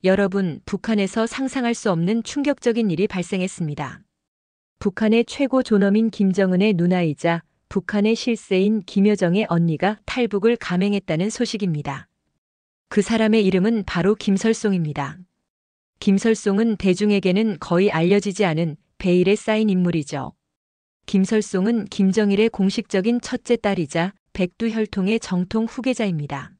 여러분, 북한에서 상상할 수 없는 충격적인 일이 발생했습니다. 북한의 최고 존엄인 김정은의 누나이자 북한의 실세인 김여정의 언니가 탈북을 감행했다는 소식입니다. 그 사람의 이름은 바로 김설송입니다. 김설송은 대중에게는 거의 알려지지 않은 베일에 쌓인 인물이죠. 김설송은 김정일의 공식적인 첫째 딸이자 백두혈통의 정통 후계자입니다.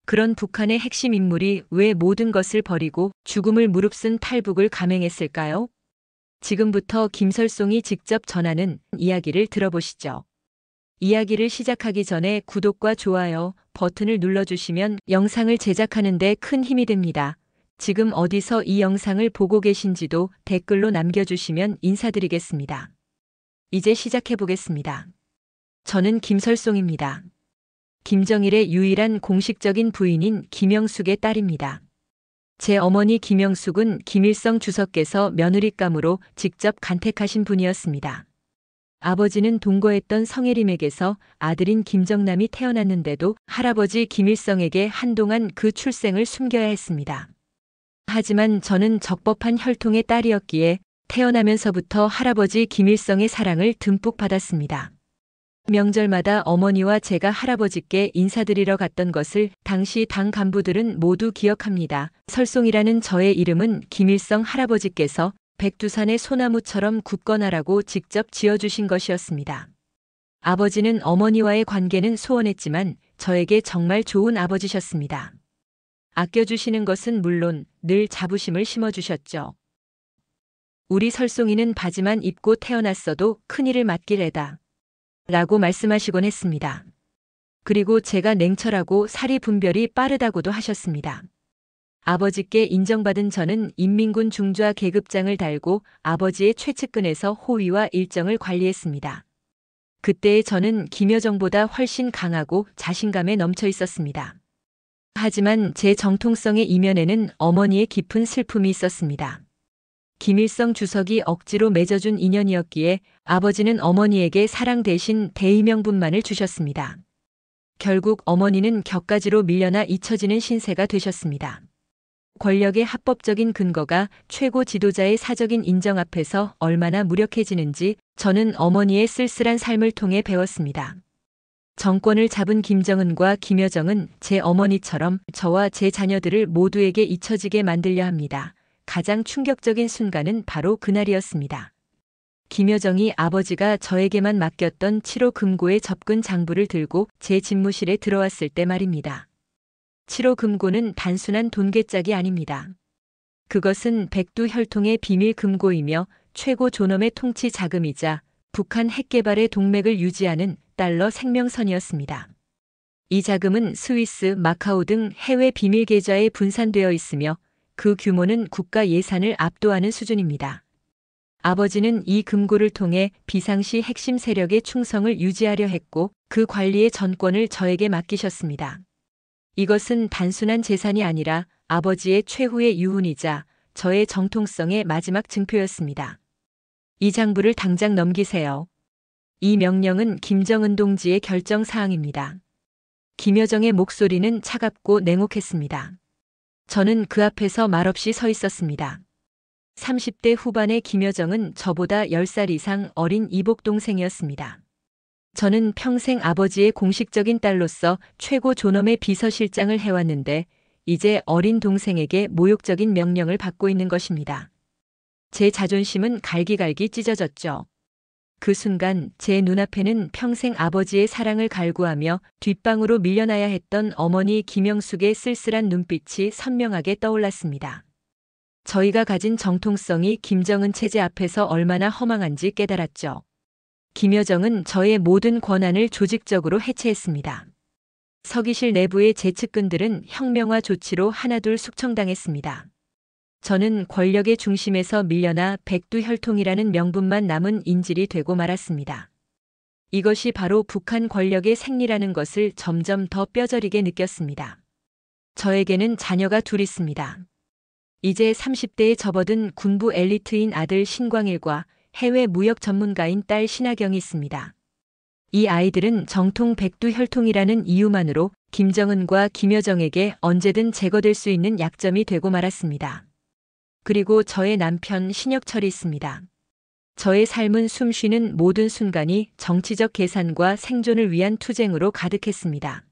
그런 북한의 핵심 인물이 왜 모든 것을 버리고 죽음을 무릅쓴 탈북을 감행했을까요? 지금부터 김설송이 직접 전하는 이야기를 들어보시죠. 이야기를 시작하기 전에 구독과 좋아요 버튼을 눌러주시면 영상을 제작하는 데 큰 힘이 됩니다. 지금 어디서 이 영상을 보고 계신지도 댓글로 남겨주시면 인사드리겠습니다. 이제 시작해보겠습니다. 저는 김설송입니다. 김정일의 유일한 공식적인 부인인 김영숙의 딸입니다. 제 어머니 김영숙은 김일성 주석께서 며느리감으로 직접 간택하신 분이었습니다. 아버지는 동거했던 성혜림에게서 아들인 김정남이 태어났는데도 할아버지 김일성에게 한동안 그 출생을 숨겨야 했습니다. 하지만 저는 적법한 혈통의 딸이었기에 태어나면서부터 할아버지 김일성의 사랑을 듬뿍 받았습니다. 명절마다 어머니와 제가 할아버지께 인사드리러 갔던 것을 당시 당 간부들은 모두 기억합니다. 설송이라는 저의 이름은 김일성 할아버지께서 백두산의 소나무처럼 굳건하라고 직접 지어주신 것이었습니다. 아버지는 어머니와의 관계는 소원했지만 저에게 정말 좋은 아버지셨습니다. 아껴주시는 것은 물론 늘 자부심을 심어주셨죠. 우리 설송이는 바지만 입고 태어났어도 큰일을 맡기래다 라고 말씀하시곤 했습니다. 그리고 제가 냉철하고 사리 분별이 빠르다고도 하셨습니다. 아버지께 인정받은 저는 인민군 중좌 계급장을 달고 아버지의 최측근에서 호위와 일정을 관리했습니다. 그때의 저는 김여정보다 훨씬 강하고 자신감에 넘쳐 있었습니다. 하지만 제 정통성의 이면에는 어머니의 깊은 슬픔이 있었습니다. 김일성 주석이 억지로 맺어준 인연이었기에 아버지는 어머니에게 사랑 대신 대의명분만을 주셨습니다. 결국 어머니는 격가지로 밀려나 잊혀지는 신세가 되셨습니다. 권력의 합법적인 근거가 최고 지도자의 사적인 인정 앞에서 얼마나 무력해지는지 저는 어머니의 쓸쓸한 삶을 통해 배웠습니다. 정권을 잡은 김정은과 김여정은 제 어머니처럼 저와 제 자녀들을 모두에게 잊혀지게 만들려 합니다. 가장 충격적인 순간은 바로 그날이었습니다. 김여정이 아버지가 저에게만 맡겼던 7호 금고의 접근 장부를 들고 제 집무실에 들어왔을 때 말입니다. 7호 금고는 단순한 돈괴짝이 아닙니다. 그것은 백두혈통의 비밀 금고이며 최고 존엄의 통치 자금이자 북한 핵개발의 동맥을 유지하는 달러 생명선이었습니다. 이 자금은 스위스, 마카오 등 해외 비밀 계좌에 분산되어 있으며 그 규모는 국가 예산을 압도하는 수준입니다. 아버지는 이 금고를 통해 비상시 핵심 세력의 충성을 유지하려 했고 그 관리의 전권을 저에게 맡기셨습니다. 이것은 단순한 재산이 아니라 아버지의 최후의 유훈이자 저의 정통성의 마지막 증표였습니다. 이 장부를 당장 넘기세요. 이 명령은 김정은 동지의 결정 사항입니다. 김여정의 목소리는 차갑고 냉혹했습니다. 저는 그 앞에서 말없이 서 있었습니다. 30대 후반의 김여정은 저보다 10살 이상 어린 이복 동생이었습니다. 저는 평생 아버지의 공식적인 딸로서 최고 존엄의 비서실장을 해왔는데 이제 어린 동생에게 모욕적인 명령을 받고 있는 것입니다. 제 자존심은 갈기갈기 찢어졌죠. 그 순간 제 눈앞에는 평생 아버지의 사랑을 갈구하며 뒷방으로 밀려나야 했던 어머니 김영숙의 쓸쓸한 눈빛이 선명하게 떠올랐습니다. 저희가 가진 정통성이 김정은 체제 앞에서 얼마나 허망한지 깨달았죠. 김여정은 저의 모든 권한을 조직적으로 해체했습니다. 서기실 내부의 제 측근들은 혁명화 조치로 하나둘 숙청당했습니다. 저는 권력의 중심에서 밀려나 백두혈통이라는 명분만 남은 인질이 되고 말았습니다. 이것이 바로 북한 권력의 생리라는 것을 점점 더 뼈저리게 느꼈습니다. 저에게는 자녀가 둘 있습니다. 이제 30대에 접어든 군부 엘리트인 아들 신광일과 해외 무역 전문가인 딸 신하경이 있습니다. 이 아이들은 정통 백두혈통이라는 이유만으로 김정은과 김여정에게 언제든 제거될 수 있는 약점이 되고 말았습니다. 그리고 저의 남편 신혁철이 있습니다. 저의 삶은 숨쉬는 모든 순간이 정치적 계산과 생존을 위한 투쟁으로 가득했습니다.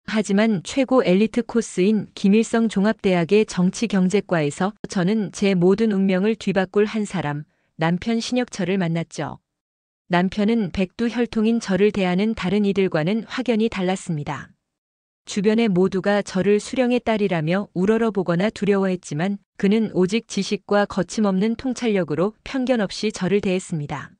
하지만 최고 엘리트 코스인 김일성 종합대학의 정치경제과에서 저는 제 모든 운명을 뒤바꿀 한 사람, 남편 신혁철을 만났죠. 남편은 백두혈통인 저를 대하는 다른 이들과는 확연히 달랐습니다. 주변의 모두가 저를 수령의 딸이라며 우러러보거나 두려워했지만 그는 오직 지식과 거침없는 통찰력으로 편견 없이 저를 대했습니다.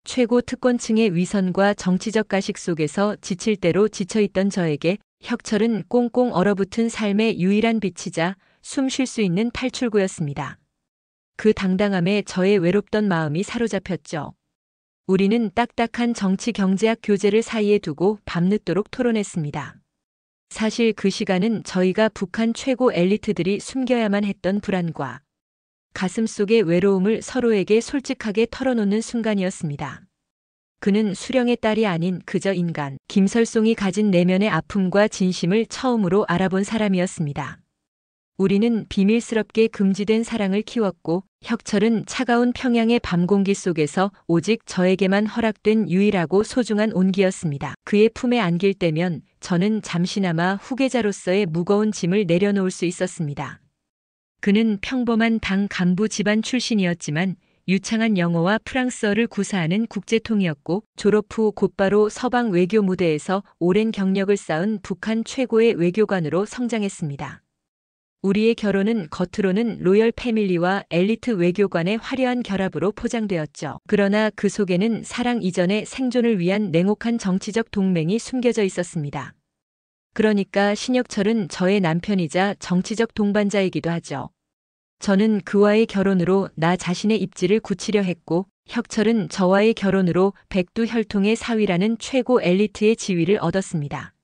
최고 특권층의 위선과 정치적 가식 속에서 지칠 대로 지쳐있던 저에게 혁철은 꽁꽁 얼어붙은 삶의 유일한 빛이자 숨 쉴 수 있는 탈출구였습니다. 그 당당함에 저의 외롭던 마음이 사로잡혔죠. 우리는 딱딱한 정치 경제학 교재를 사이에 두고 밤늦도록 토론했습니다. 사실 그 시간은 저희가 북한 최고 엘리트들이 숨겨야만 했던 불안과 가슴 속의 외로움을 서로에게 솔직하게 털어놓는 순간이었습니다. 그는 수령의 딸이 아닌 그저 인간, 김설송이 가진 내면의 아픔과 진심을 처음으로 알아본 사람이었습니다. 우리는 비밀스럽게 금지된 사랑을 키웠고 혁철은 차가운 평양의 밤 공기 속에서 오직 저에게만 허락된 유일하고 소중한 온기였습니다. 그의 품에 안길 때면 저는 잠시나마 후계자로서의 무거운 짐을 내려놓을 수 있었습니다. 그는 평범한 당 간부 집안 출신이었지만 유창한 영어와 프랑스어를 구사하는 국제통이었고 졸업 후 곧바로 서방 외교 무대에서 오랜 경력을 쌓은 북한 최고의 외교관으로 성장했습니다. 우리의 결혼은 겉으로는 로열 패밀리와 엘리트 외교관의 화려한 결합으로 포장되었죠. 그러나 그 속에는 사랑 이전의 생존을 위한 냉혹한 정치적 동맹이 숨겨져 있었습니다. 그러니까 신혁철은 저의 남편이자 정치적 동반자이기도 하죠. 저는 그와의 결혼으로 나 자신의 입지를 굳히려 했고 혁철은 저와의 결혼으로 백두혈통의 사위라는 최고 엘리트의 지위를 얻었습니다.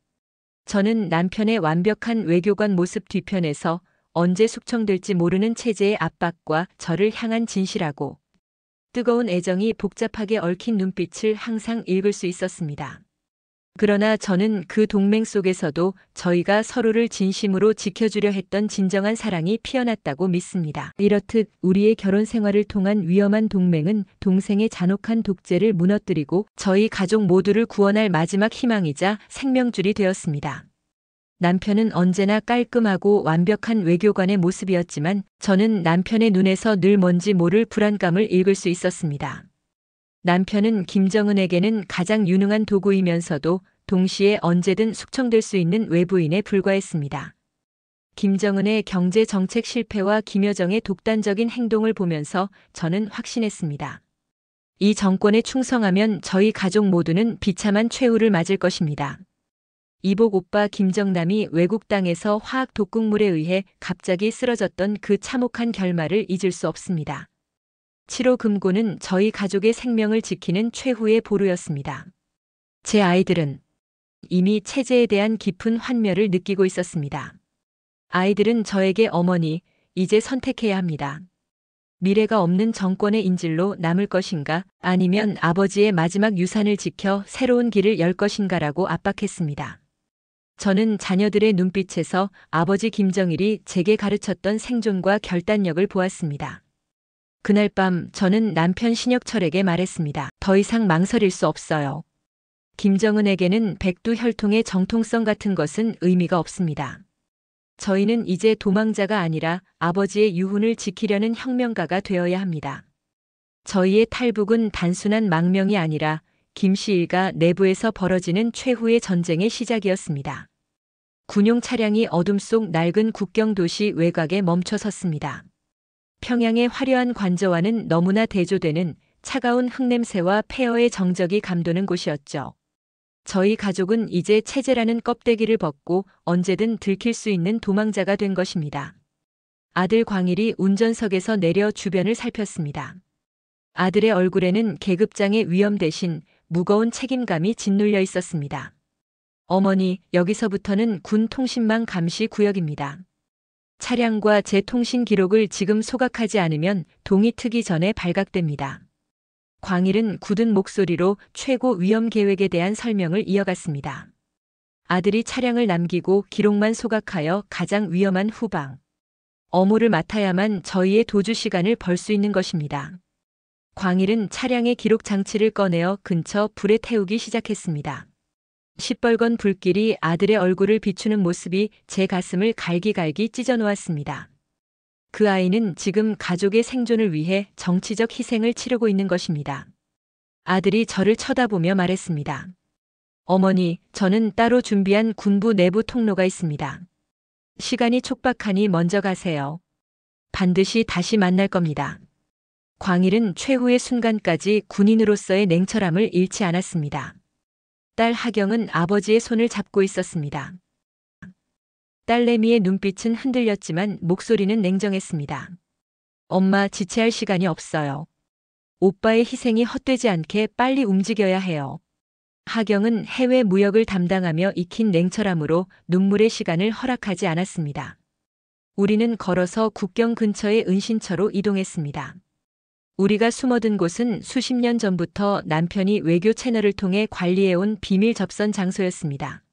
저는 남편의 완벽한 외교관 모습 뒤편에서 언제 숙청될지 모르는 체제의 압박과 저를 향한 진실하고 뜨거운 애정이 복잡하게 얽힌 눈빛을 항상 읽을 수 있었습니다. 그러나 저는 그 동맹 속에서도 저희가 서로를 진심으로 지켜주려 했던 진정한 사랑이 피어났다고 믿습니다. 이렇듯 우리의 결혼 생활을 통한 위험한 동맹은 동생의 잔혹한 독재를 무너뜨리고 저희 가족 모두를 구원할 마지막 희망이자 생명줄이 되었습니다. 남편은 언제나 깔끔하고 완벽한 외교관의 모습이었지만 저는 남편의 눈에서 늘 뭔지 모를 불안감을 읽을 수 있었습니다. 남편은 김정은에게는 가장 유능한 도구이면서도 동시에 언제든 숙청될 수 있는 외부인에 불과했습니다. 김정은의 경제 정책 실패와 김여정의 독단적인 행동을 보면서 저는 확신했습니다. 이 정권에 충성하면 저희 가족 모두는 비참한 최후를 맞을 것입니다. 이복 오빠 김정남이 외국 땅에서 화학 독극물에 의해 갑자기 쓰러졌던 그 참혹한 결말을 잊을 수 없습니다. 7.5 금고는 저희 가족의 생명을 지키는 최후의 보루였습니다. 제 아이들은 이미 체제에 대한 깊은 환멸을 느끼고 있었습니다. 아이들은 저에게 어머니, 이제 선택해야 합니다. 미래가 없는 정권의 인질로 남을 것인가 아니면 아버지의 마지막 유산을 지켜 새로운 길을 열 것인가라고 압박했습니다. 저는 자녀들의 눈빛에서 아버지 김정일이 제게 가르쳤던 생존과 결단력을 보았습니다. 그날 밤 저는 남편 신혁철에게 말했습니다. 더 이상 망설일 수 없어요. 김정은에게는 백두혈통의 정통성 같은 것은 의미가 없습니다. 저희는 이제 도망자가 아니라 아버지의 유훈을 지키려는 혁명가가 되어야 합니다. 저희의 탈북은 단순한 망명이 아니라 김씨 일가 내부에서 벌어지는 최후의 전쟁의 시작이었습니다. 군용 차량이 어둠 속 낡은 국경 도시 외곽에 멈춰 섰습니다. 평양의 화려한 관저와는 너무나 대조되는 차가운 흙냄새와 폐허의 정적이 감도는 곳이었죠. 저희 가족은 이제 체제라는 껍데기를 벗고 언제든 들킬 수 있는 도망자가 된 것입니다. 아들 광일이 운전석에서 내려 주변을 살폈습니다. 아들의 얼굴에는 계급장의 위험 대신 무거운 책임감이 짓눌려 있었습니다. 어머니, 여기서부터는 군 통신망 감시 구역입니다. 차량과 제 통신 기록을 지금 소각하지 않으면 동이 트기 전에 발각됩니다. 광일은 굳은 목소리로 최고 위험 계획에 대한 설명을 이어갔습니다. 아들이 차량을 남기고 기록만 소각하여 가장 위험한 후방. 어무를 맡아야만 저희의 도주 시간을 벌 수 있는 것입니다. 광일은 차량의 기록 장치를 꺼내어 근처 불에 태우기 시작했습니다. 시뻘건 불길이 아들의 얼굴을 비추는 모습이 제 가슴을 갈기갈기 찢어 놓았습니다. 그 아이는 지금 가족의 생존을 위해 정치적 희생을 치르고 있는 것입니다. 아들이 저를 쳐다보며 말했습니다. 어머니, 저는 따로 준비한 군부 내부 통로가 있습니다. 시간이 촉박하니 먼저 가세요. 반드시 다시 만날 겁니다. 광일은 최후의 순간까지 군인으로서의 냉철함을 잃지 않았습니다. 딸 하경은 아버지의 손을 잡고 있었습니다. 딸 레미의 눈빛은 흔들렸지만 목소리는 냉정했습니다. 엄마, 지체할 시간이 없어요. 오빠의 희생이 헛되지 않게 빨리 움직여야 해요. 하경은 해외 무역을 담당하며 익힌 냉철함으로 눈물의 시간을 허락하지 않았습니다. 우리는 걸어서 국경 근처의 은신처로 이동했습니다. 우리가 숨어든 곳은 수십 년 전부터 남편이 외교 채널을 통해 관리해온 비밀 접선 장소였습니다.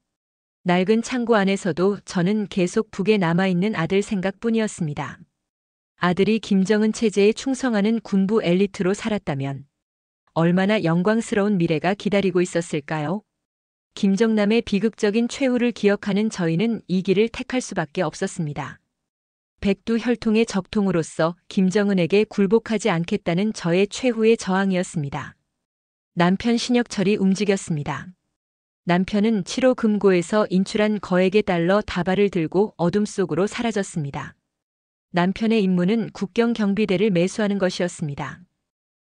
낡은 창고 안에서도 저는 계속 북에 남아있는 아들 생각뿐이었습니다. 아들이 김정은 체제에 충성하는 군부 엘리트로 살았다면 얼마나 영광스러운 미래가 기다리고 있었을까요? 김정남의 비극적인 최후를 기억하는 저희는 이 길을 택할 수밖에 없었습니다. 백두혈통의 적통으로서 김정은에게 굴복하지 않겠다는 저의 최후의 저항이었습니다. 남편 신혁철이 움직였습니다. 남편은 7호 금고에서 인출한 거액의 달러 다발을 들고 어둠 속으로 사라졌습니다. 남편의 임무는 국경 경비대를 매수하는 것이었습니다.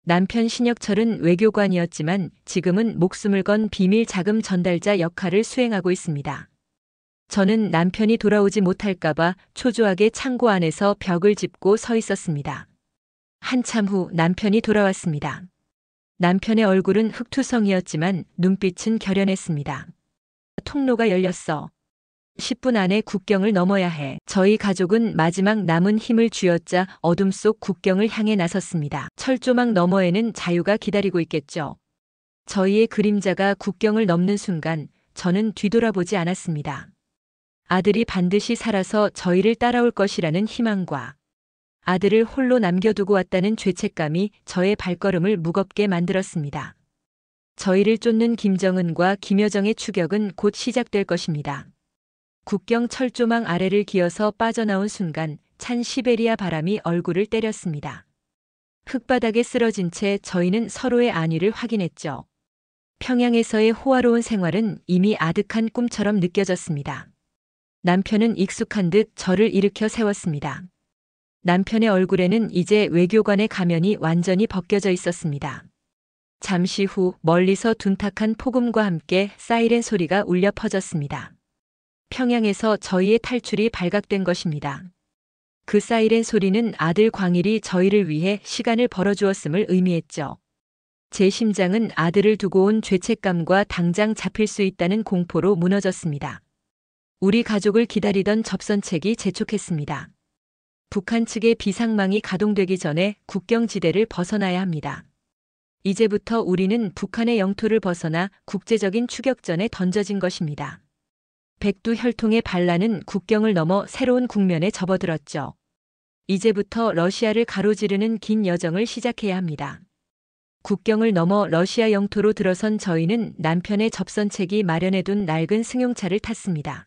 남편 신혁철은 외교관이었지만 지금은 목숨을 건 비밀 자금 전달자 역할을 수행하고 있습니다. 저는 남편이 돌아오지 못할까봐 초조하게 창고 안에서 벽을 짚고 서 있었습니다. 한참 후 남편이 돌아왔습니다. 남편의 얼굴은 흑투성이었지만 눈빛은 결연했습니다. 통로가 열렸어. 10분 안에 국경을 넘어야 해. 저희 가족은 마지막 남은 힘을 쥐어짜 어둠 속 국경을 향해 나섰습니다. 철조망 너머에는 자유가 기다리고 있겠죠. 저희의 그림자가 국경을 넘는 순간 저는 뒤돌아보지 않았습니다. 아들이 반드시 살아서 저희를 따라올 것이라는 희망과 아들을 홀로 남겨두고 왔다는 죄책감이 저의 발걸음을 무겁게 만들었습니다. 저희를 쫓는 김정은과 김여정의 추격은 곧 시작될 것입니다. 국경 철조망 아래를 기어서 빠져나온 순간 찬 시베리아 바람이 얼굴을 때렸습니다. 흙바닥에 쓰러진 채 저희는 서로의 안위를 확인했죠. 평양에서의 호화로운 생활은 이미 아득한 꿈처럼 느껴졌습니다. 남편은 익숙한 듯 저를 일으켜 세웠습니다. 남편의 얼굴에는 이제 외교관의 가면이 완전히 벗겨져 있었습니다. 잠시 후 멀리서 둔탁한 폭음과 함께 사이렌 소리가 울려 퍼졌습니다. 평양에서 저희의 탈출이 발각된 것입니다. 그 사이렌 소리는 아들 광일이 저희를 위해 시간을 벌어주었음을 의미했죠. 제 심장은 아들을 두고 온 죄책감과 당장 잡힐 수 있다는 공포로 무너졌습니다. 우리 가족을 기다리던 접선책이 재촉했습니다. 북한 측의 비상망이 가동되기 전에 국경지대를 벗어나야 합니다. 이제부터 우리는 북한의 영토를 벗어나 국제적인 추격전에 던져진 것입니다. 백두혈통의 반란은 국경을 넘어 새로운 국면에 접어들었죠. 이제부터 러시아를 가로지르는 긴 여정을 시작해야 합니다. 국경을 넘어 러시아 영토로 들어선 저희는 남편의 접선책이 마련해둔 낡은 승용차를 탔습니다.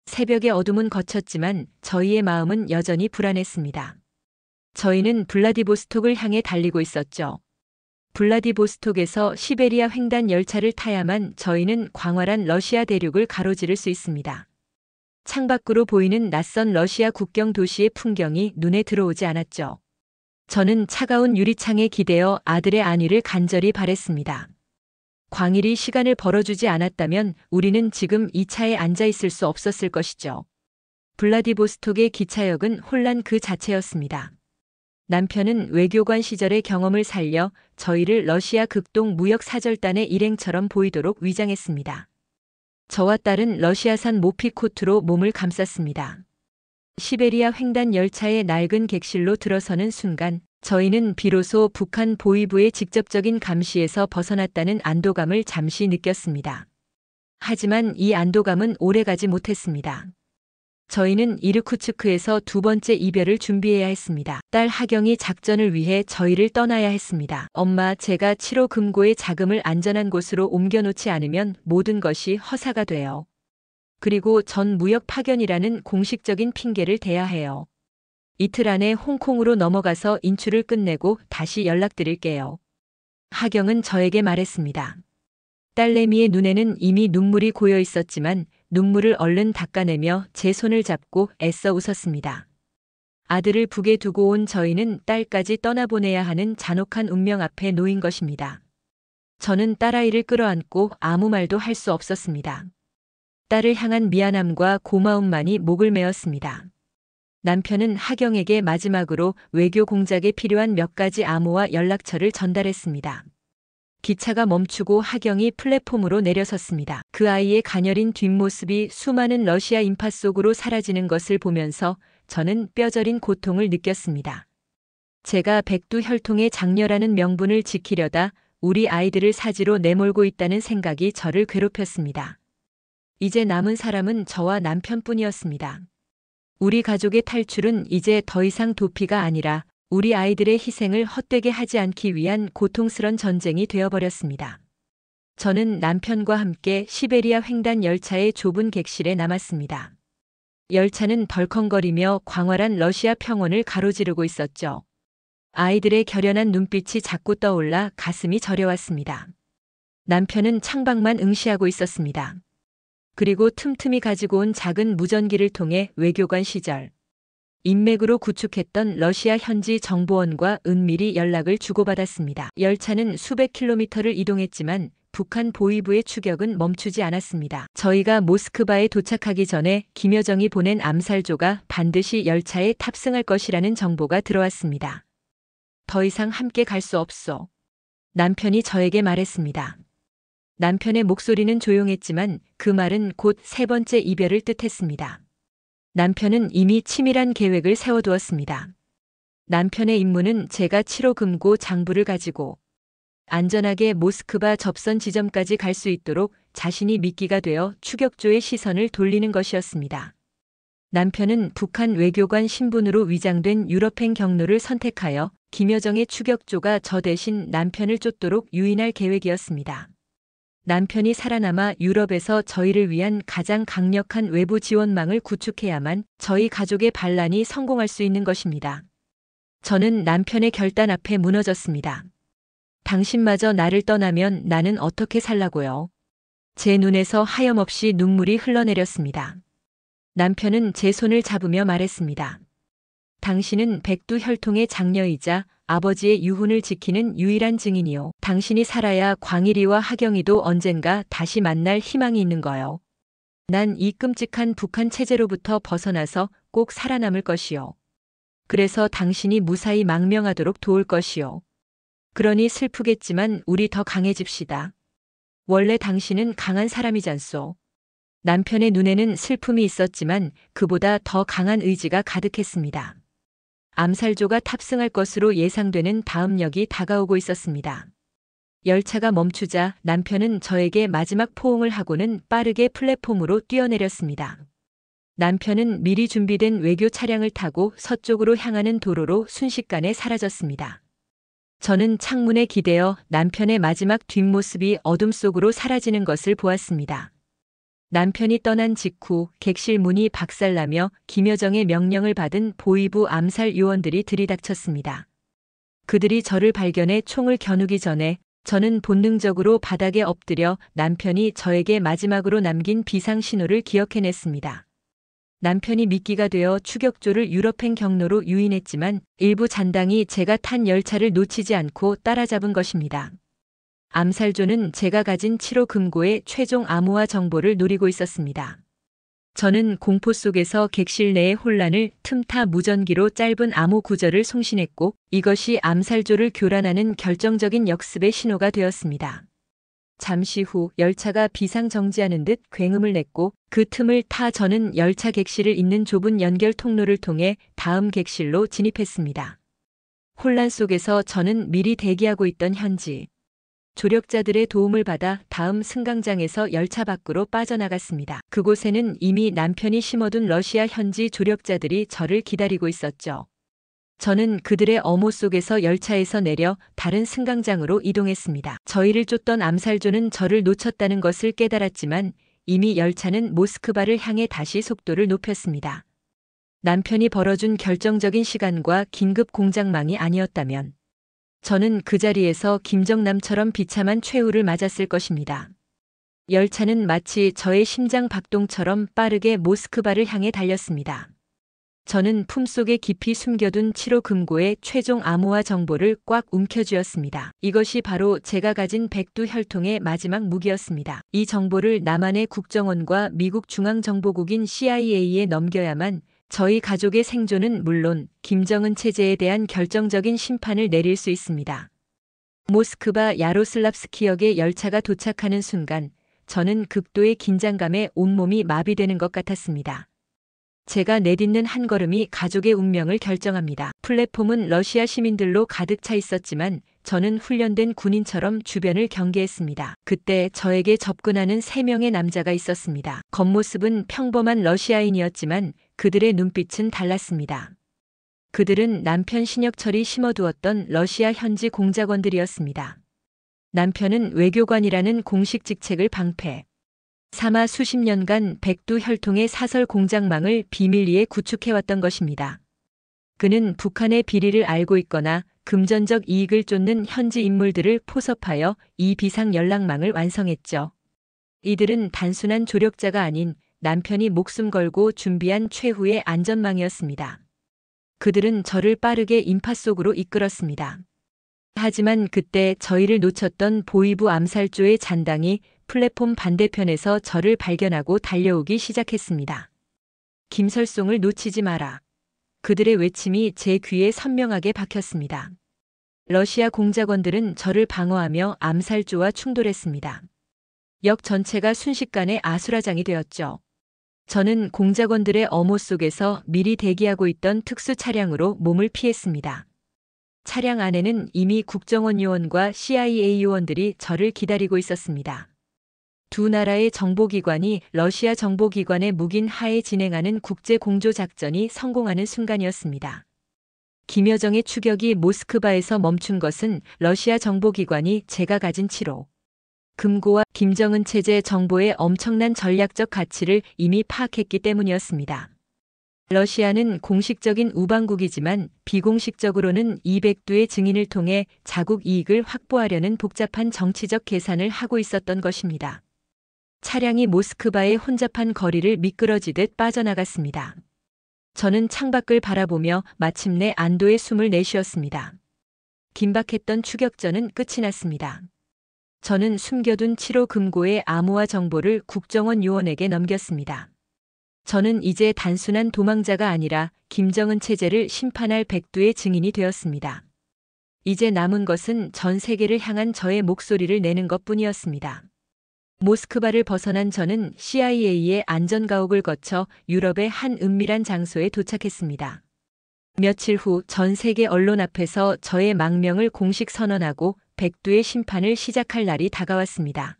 새벽의 어둠은 거쳤지만 저희의 마음은 여전히 불안했습니다. 저희는 블라디보스톡을 향해 달리고 있었죠. 블라디보스톡에서 시베리아 횡단 열차를 타야만 저희는 광활한 러시아 대륙을 가로지를 수 있습니다. 창밖으로 보이는 낯선 러시아 국경 도시의 풍경이 눈에 들어오지 않았죠. 저는 차가운 유리창에 기대어 아들의 안위를 간절히 바랬습니다. 광일이 시간을 벌어주지 않았다면 우리는 지금 이 차에 앉아 있을 수 없었을 것이죠. 블라디보스톡의 기차역은 혼란 그 자체였습니다. 남편은 외교관 시절의 경험을 살려 저희를 러시아 극동 무역사절단의 일행처럼 보이도록 위장했습니다. 저와 딸은 러시아산 모피코트로 몸을 감쌌습니다. 시베리아 횡단 열차의 낡은 객실로 들어서는 순간 저희는 비로소 북한 보위부의 직접적인 감시에서 벗어났다는 안도감을 잠시 느꼈습니다. 하지만 이 안도감은 오래가지 못했습니다. 저희는 이르쿠츠크에서 두 번째 이별을 준비해야 했습니다. 딸 하경이 작전을 위해 저희를 떠나야 했습니다. 엄마, 제가 7호 금고의 자금을 안전한 곳으로 옮겨놓지 않으면 모든 것이 허사가 돼요. 그리고 전 무역 파견이라는 공식적인 핑계를 대야 해요. 이틀 안에 홍콩으로 넘어가서 인출을 끝내고 다시 연락드릴게요. 하경은 저에게 말했습니다. 딸내미의 눈에는 이미 눈물이 고여 있었지만 눈물을 얼른 닦아내며 제 손을 잡고 애써 웃었습니다. 아들을 북에 두고 온 저희는 딸까지 떠나보내야 하는 잔혹한 운명 앞에 놓인 것입니다. 저는 딸아이를 끌어안고 아무 말도 할 수 없었습니다. 딸을 향한 미안함과 고마움만이 목을 메었습니다. 남편은 하경에게 마지막으로 외교 공작에 필요한 몇 가지 암호와 연락처를 전달했습니다. 기차가 멈추고 하경이 플랫폼으로 내려섰습니다. 그 아이의 가녀린 뒷모습이 수많은 러시아 인파 속으로 사라지는 것을 보면서 저는 뼈저린 고통을 느꼈습니다. 제가 백두혈통의 장녀라는 명분을 지키려다 우리 아이들을 사지로 내몰고 있다는 생각이 저를 괴롭혔습니다. 이제 남은 사람은 저와 남편뿐이었습니다. 우리 가족의 탈출은 이제 더 이상 도피가 아니라 우리 아이들의 희생을 헛되게 하지 않기 위한 고통스런 전쟁이 되어버렸습니다. 저는 남편과 함께 시베리아 횡단 열차의 좁은 객실에 남았습니다. 열차는 덜컹거리며 광활한 러시아 평원을 가로지르고 있었죠. 아이들의 결연한 눈빛이 자꾸 떠올라 가슴이 저려왔습니다. 남편은 창밖만 응시하고 있었습니다. 그리고 틈틈이 가지고 온 작은 무전기를 통해 외교관 시절 인맥으로 구축했던 러시아 현지 정보원과 은밀히 연락을 주고받았습니다. 열차는 수백 킬로미터를 이동했지만 북한 보위부의 추격은 멈추지 않았습니다. 저희가 모스크바에 도착하기 전에 김여정이 보낸 암살조가 반드시 열차에 탑승할 것이라는 정보가 들어왔습니다. 더 이상 함께 갈 수 없소. 남편이 저에게 말했습니다. 남편의 목소리는 조용했지만 그 말은 곧 세 번째 이별을 뜻했습니다. 남편은 이미 치밀한 계획을 세워두었습니다. 남편의 임무는 제가 7호 금고 장부를 가지고 안전하게 모스크바 접선 지점까지 갈 수 있도록 자신이 미끼가 되어 추격조의 시선을 돌리는 것이었습니다. 남편은 북한 외교관 신분으로 위장된 유럽행 경로를 선택하여 김여정의 추격조가 저 대신 남편을 쫓도록 유인할 계획이었습니다. 남편이 살아남아 유럽에서 저희를 위한 가장 강력한 외부 지원망을 구축해야만 저희 가족의 반란이 성공할 수 있는 것입니다. 저는 남편의 결단 앞에 무너졌습니다. 당신마저 나를 떠나면 나는 어떻게 살라고요? 제 눈에서 하염없이 눈물이 흘러내렸습니다. 남편은 제 손을 잡으며 말했습니다. 당신은 백두혈통의 장녀이자 아버지의 유훈을 지키는 유일한 증인이요. 당신이 살아야 광일이와 하경이도 언젠가 다시 만날 희망이 있는 거요. 난 이 끔찍한 북한 체제로부터 벗어나서 꼭 살아남을 것이요. 그래서 당신이 무사히 망명하도록 도울 것이요. 그러니 슬프겠지만 우리 더 강해집시다. 원래 당신은 강한 사람이잖소. 남편의 눈에는 슬픔이 있었지만 그보다 더 강한 의지가 가득했습니다. 암살조가 탑승할 것으로 예상되는 다음 역이 다가오고 있었습니다. 열차가 멈추자 남편은 저에게 마지막 포옹을 하고는 빠르게 플랫폼으로 뛰어내렸습니다. 남편은 미리 준비된 외교 차량을 타고 서쪽으로 향하는 도로로 순식간에 사라졌습니다. 저는 창문에 기대어 남편의 마지막 뒷모습이 어둠 속으로 사라지는 것을 보았습니다. 남편이 떠난 직후 객실 문이 박살나며 김여정의 명령을 받은 보위부 암살 요원들이 들이닥쳤습니다. 그들이 저를 발견해 총을 겨누기 전에 저는 본능적으로 바닥에 엎드려 남편이 저에게 마지막으로 남긴 비상 신호를 기억해냈습니다. 남편이 미끼가 되어 추격조를 유럽행 경로로 유인했지만 일부 잔당이 제가 탄 열차를 놓치지 않고 따라잡은 것입니다. 암살조는 제가 가진 7호 금고의 최종 암호화 정보를 노리고 있었습니다. 저는 공포 속에서 객실 내의 혼란을 틈타 무전기로 짧은 암호 구절을 송신했고 이것이 암살조를 교란하는 결정적인 역습의 신호가 되었습니다. 잠시 후 열차가 비상정지하는 듯 굉음을 냈고 그 틈을 타 저는 열차 객실을 잇는 좁은 연결 통로를 통해 다음 객실로 진입했습니다. 혼란 속에서 저는 미리 대기하고 있던 현지 조력자들의 도움을 받아 다음 승강장에서 열차 밖으로 빠져나갔습니다. 그곳에는 이미 남편이 심어둔 러시아 현지 조력자들이 저를 기다리고 있었죠. 저는 그들의 엄호 속에서 열차에서 내려 다른 승강장으로 이동했습니다. 저희를 쫓던 암살조는 저를 놓쳤다는 것을 깨달았지만 이미 열차는 모스크바를 향해 다시 속도를 높였습니다. 남편이 벌어준 결정적인 시간과 긴급 공작망이 아니었다면 저는 그 자리에서 김정남처럼 비참한 최후를 맞았을 것입니다. 열차는 마치 저의 심장 박동처럼 빠르게 모스크바를 향해 달렸습니다. 저는 품속에 깊이 숨겨둔 7호 금고의 최종 암호화 정보를 꽉 움켜쥐었습니다. 이것이 바로 제가 가진 백두 혈통의 마지막 무기였습니다. 이 정보를 남한의 국정원과 미국 중앙정보국인 CIA에 넘겨야만 저희 가족의 생존은 물론 김정은 체제에 대한 결정적인 심판을 내릴 수 있습니다. 모스크바 야로슬랍스키역에 열차가 도착하는 순간 저는 극도의 긴장감에 온몸이 마비되는 것 같았습니다. 제가 내딛는 한 걸음이 가족의 운명을 결정합니다. 플랫폼은 러시아 시민들로 가득 차 있었지만 저는 훈련된 군인처럼 주변을 경계했습니다. 그때 저에게 접근하는 3명의 남자가 있었습니다. 겉모습은 평범한 러시아인이었지만 그들의 눈빛은 달랐습니다. 그들은 남편 신혁철이 심어두었던 러시아 현지 공작원들이었습니다. 남편은 외교관이라는 공식 직책을 방패 삼아 수십 년간 백두 혈통의 사설 공작망을 비밀리에 구축해왔던 것입니다. 그는 북한의 비리를 알고 있거나 금전적 이익을 쫓는 현지 인물들을 포섭하여 이 비상 연락망을 완성했죠. 이들은 단순한 조력자가 아닌 남편이 목숨 걸고 준비한 최후의 안전망이었습니다. 그들은 저를 빠르게 인파 속으로 이끌었습니다. 하지만 그때 저희를 놓쳤던 보이부 암살조의 잔당이 플랫폼 반대편에서 저를 발견하고 달려오기 시작했습니다. 김설송을 놓치지 마라. 그들의 외침이 제 귀에 선명하게 박혔습니다. 러시아 공작원들은 저를 방어하며 암살조와 충돌했습니다. 역 전체가 순식간에 아수라장이 되었죠. 저는 공작원들의 엄호 속에서 미리 대기하고 있던 특수 차량으로 몸을 피했습니다. 차량 안에는 이미 국정원 요원과 CIA 요원들이 저를 기다리고 있었습니다. 두 나라의 정보기관이 러시아 정보기관의 묵인 하에 진행하는 국제 공조 작전이 성공하는 순간이었습니다. 김여정의 추격이 모스크바에서 멈춘 것은 러시아 정보기관이 제가 가진 7호 금고와 김정은 체제 정보의 엄청난 전략적 가치를 이미 파악했기 때문이었습니다. 러시아는 공식적인 우방국이지만 비공식적으로는 200두의 증인을 통해 자국 이익을 확보하려는 복잡한 정치적 계산을 하고 있었던 것입니다. 차량이 모스크바의 혼잡한 거리를 미끄러지듯 빠져나갔습니다. 저는 창밖을 바라보며 마침내 안도의 숨을 내쉬었습니다. 긴박했던 추격전은 끝이 났습니다. 저는 숨겨둔 7호 금고의 암호화 정보를 국정원 요원에게 넘겼습니다. 저는 이제 단순한 도망자가 아니라 김정은 체제를 심판할 백두의 증인이 되었습니다. 이제 남은 것은 전 세계를 향한 저의 목소리를 내는 것뿐이었습니다. 모스크바를 벗어난 저는 CIA의 안전가옥을 거쳐 유럽의 한 은밀한 장소에 도착했습니다. 며칠 후 전 세계 언론 앞에서 저의 망명을 공식 선언하고 백두의 심판을 시작할 날이 다가왔습니다.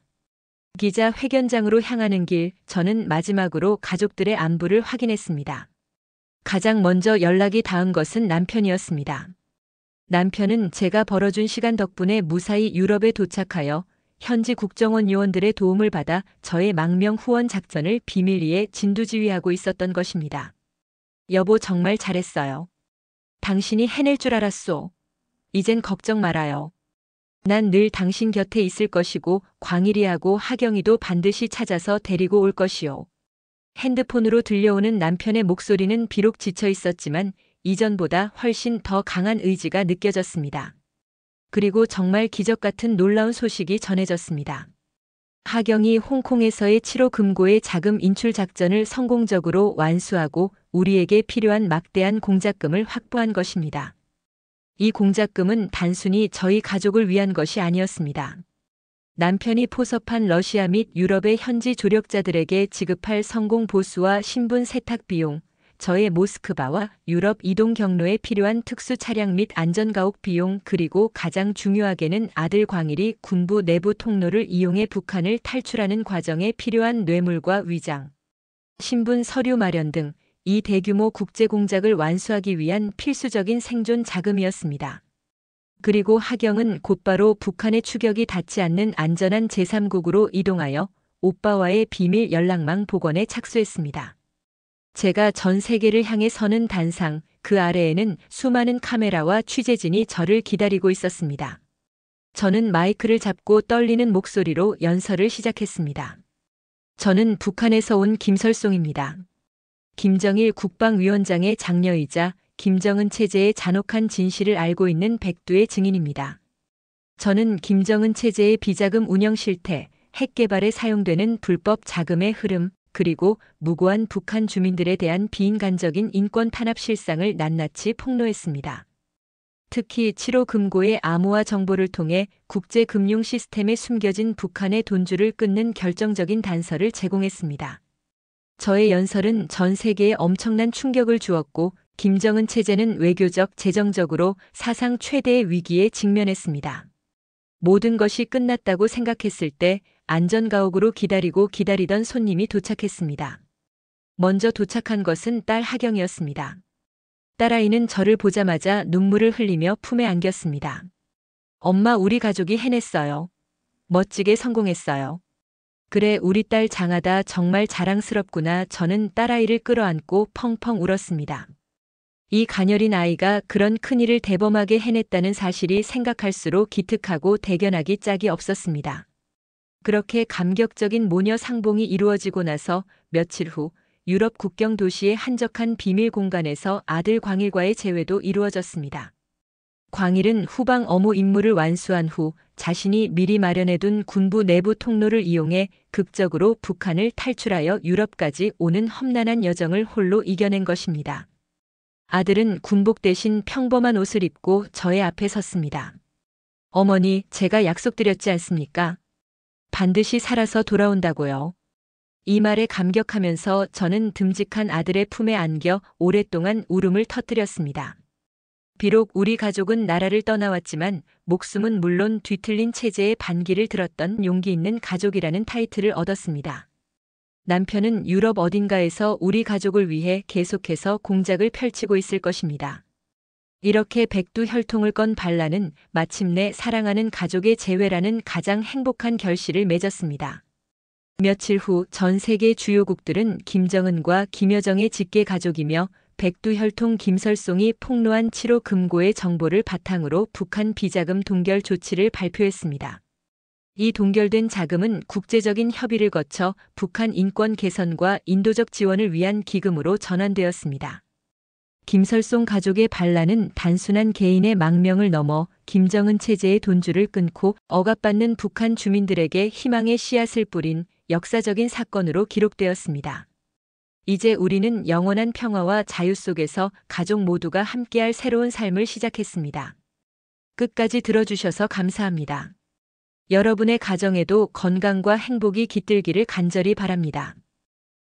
기자 회견장으로 향하는 길, 저는 마지막으로 가족들의 안부를 확인했습니다. 가장 먼저 연락이 닿은 것은 남편이었습니다. 남편은 제가 벌어준 시간 덕분에 무사히 유럽에 도착하여 현지 국정원 요원들의 도움을 받아 저의 망명 후원 작전을 비밀리에 진두지휘하고 있었던 것입니다. 여보, 정말 잘했어요. 당신이 해낼 줄 알았소. 이젠 걱정 말아요. 난 늘 당신 곁에 있을 것이고 광일이하고 하경이도 반드시 찾아서 데리고 올 것이요. 핸드폰으로 들려오는 남편의 목소리는 비록 지쳐 있었지만 이전보다 훨씬 더 강한 의지가 느껴졌습니다. 그리고 정말 기적 같은 놀라운 소식이 전해졌습니다. 하경이 홍콩에서의 7호 금고의 자금 인출 작전을 성공적으로 완수하고 우리에게 필요한 막대한 공작금을 확보한 것입니다. 이 공작금은 단순히 저희 가족을 위한 것이 아니었습니다. 남편이 포섭한 러시아 및 유럽의 현지 조력자들에게 지급할 성공 보수와 신분 세탁 비용, 저의 모스크바와 유럽 이동 경로에 필요한 특수 차량 및 안전가옥 비용 그리고 가장 중요하게는 아들 광일이 군부 내부 통로를 이용해 북한을 탈출하는 과정에 필요한 뇌물과 위장, 신분 서류 마련 등 이 대규모 국제 공작을 완수하기 위한 필수적인 생존 자금이었습니다. 그리고 하경은 곧바로 북한의 추격이 닿지 않는 안전한 제3국으로 이동하여 오빠와의 비밀 연락망 복원에 착수했습니다. 제가 전 세계를 향해 서는 단상, 그 아래에는 수많은 카메라와 취재진이 저를 기다리고 있었습니다. 저는 마이크를 잡고 떨리는 목소리로 연설을 시작했습니다. 저는 북한에서 온 김설송입니다. 김정일 국방위원장의 장녀이자 김정은 체제의 잔혹한 진실을 알고 있는 백두의 증인입니다. 저는 김정은 체제의 비자금 운영 실태, 핵 개발에 사용되는 불법 자금의 흐름, 그리고 무고한 북한 주민들에 대한 비인간적인 인권 탄압 실상을 낱낱이 폭로했습니다. 특히 7.5 금고의 암호화 정보를 통해 국제 금융 시스템에 숨겨진 북한의 돈줄을 끊는 결정적인 단서를 제공했습니다. 저의 연설은 전 세계에 엄청난 충격을 주었고 김정은 체제는 외교적, 재정적으로 사상 최대의 위기에 직면했습니다. 모든 것이 끝났다고 생각했을 때 안전가옥으로 기다리던 손님이 도착했습니다. 먼저 도착한 것은 딸 하경이었습니다. 딸아이는 저를 보자마자 눈물을 흘리며 품에 안겼습니다. 엄마, 우리 가족이 해냈어요. 멋지게 성공했어요. 그래, 우리 딸 장하다, 정말 자랑스럽구나. 저는 딸아이를 끌어안고 펑펑 울었습니다. 이 가녀린 아이가 그런 큰일을 대범하게 해냈다는 사실이 생각할수록 기특하고 대견하기 짝이 없었습니다. 그렇게 감격적인 모녀 상봉이 이루어지고 나서 며칠 후 유럽 국경 도시의 한적한 비밀 공간에서 아들 광일과의 재회도 이루어졌습니다. 광일은 후방 어무 임무를 완수한 후 자신이 미리 마련해둔 군부 내부 통로를 이용해 극적으로 북한을 탈출하여 유럽까지 오는 험난한 여정을 홀로 이겨낸 것입니다. 아들은 군복 대신 평범한 옷을 입고 저의 앞에 섰습니다. 어머니, 제가 약속드렸지 않습니까? 반드시 살아서 돌아온다고요. 이 말에 감격하면서 저는 듬직한 아들의 품에 안겨 오랫동안 울음을 터뜨렸습니다. 비록 우리 가족은 나라를 떠나왔지만 목숨은 물론 뒤틀린 체제의 반기를 들었던 용기 있는 가족이라는 타이틀을 얻었습니다. 남편은 유럽 어딘가에서 우리 가족을 위해 계속해서 공작을 펼치고 있을 것입니다. 이렇게 백두 혈통을 건 반란은 마침내 사랑하는 가족의 재회라는 가장 행복한 결실을 맺었습니다. 며칠 후 전 세계 주요국들은 김정은과 김여정의 직계 가족이며 백두 혈통 김설송이 폭로한 7.5 금고의 정보를 바탕으로 북한 비자금 동결 조치를 발표했습니다. 이 동결된 자금은 국제적인 협의를 거쳐 북한 인권 개선과 인도적 지원을 위한 기금으로 전환되었습니다. 김설송 가족의 반란은 단순한 개인의 망명을 넘어 김정은 체제의 돈줄을 끊고 억압받는 북한 주민들에게 희망의 씨앗을 뿌린 역사적인 사건으로 기록되었습니다. 이제 우리는 영원한 평화와 자유 속에서 가족 모두가 함께할 새로운 삶을 시작했습니다. 끝까지 들어주셔서 감사합니다. 여러분의 가정에도 건강과 행복이 깃들기를 간절히 바랍니다.